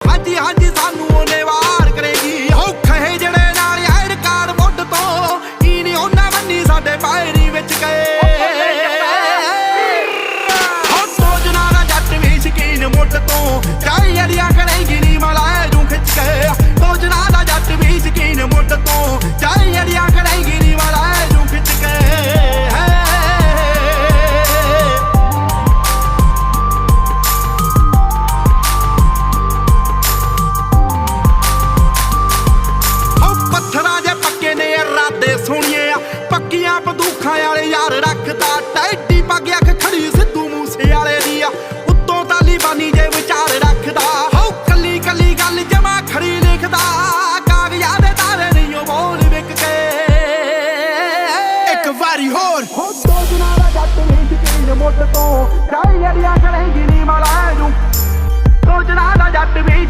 ਹਾਂਜੀ ਹਾਂਜੀ ਸਾਨੂੰ ਉਹਨੇ ਵਾਰ ਕਰੇਗੀ ਔਖੇ ਜਿਹੜੇ ਨਾਲ ਆਇਰ ਕਾਰ ਮੁੱਢ ਤੋਂ ਕੀ ਨਹੀਂ ਉਹਨਾਂ ਬੰਨੀ ਸਾਡੇ ਪੈਰੀ ਵਿੱਚ ਗਏ ਹੋ ਸੋਚਣਾ ਦਾ ਜੱਟ ਵੀ ਸ਼ਕੀਨ ਮੁੱਢ ਤੋਂ ਚਾਹੀ ਅੜੀਆਂ ਕਰੇਗੀ ਨੀ ਮਲਾਏ ਨੂੰ ਖਿੱਚ ਕੇ ਸੋਚਣਾ ਦਾ ਜੱਟ ਵੀ ਸ਼ਕੀਨ ਮੁੱਢ ਤੋਂ ਚਾਹੀ ਅੜੀਆਂ ਕਰੇਗੀ ਨੀ ਮਲਾਏ ਨੂੰ ਖਿੱਚ ਕੇ ਸੋਹਣੀਏ ਆ ਪੱਕੀਆਂ ਬੰਦੂਖਾਂ ਵਾਲੇ ਯਾਰ ਰੱਖਦਾ ਟੈਡੀ ਪੱਗ ਅੱਖ ਖੜੀ ਸਿੱਧੂ ਮੂਸੇ ਵਾਲੇ ਦੀ ਆ ਉੱਤੋਂ ਤਾਲੀਬਾਨੀ ਜੇ ਵਿਚਾਰ ਰੱਖਦਾ ਹੋ ਕੱਲੀ ਕੱਲੀ ਗੱਲ ਜਮਾ ਖੜੀ ਲਿਖਦਾ ਕਾਗਜ਼ਾਂ ਦੇ ਤਾਰੇ ਨਹੀਂ ਉਹ ਬੋਲ ਵਿਕ ਕੇ ਇੱਕ ਵਾਰੀ ਹੋਰ ਹੋ ਸੋਚਣਾ ਦਾ ਜੱਟ ਵੀ ਸ਼ਕੀਨ ਮੁੱਢ ਤੋਂ ਚਾਹੀ ਅੜੀਆਂ ਕਰੇਗੀ ਨੀ ਮਲਾਏ ਨੂੰ ਸੋਚਣਾ ਦਾ ਜੱਟ ਵੀ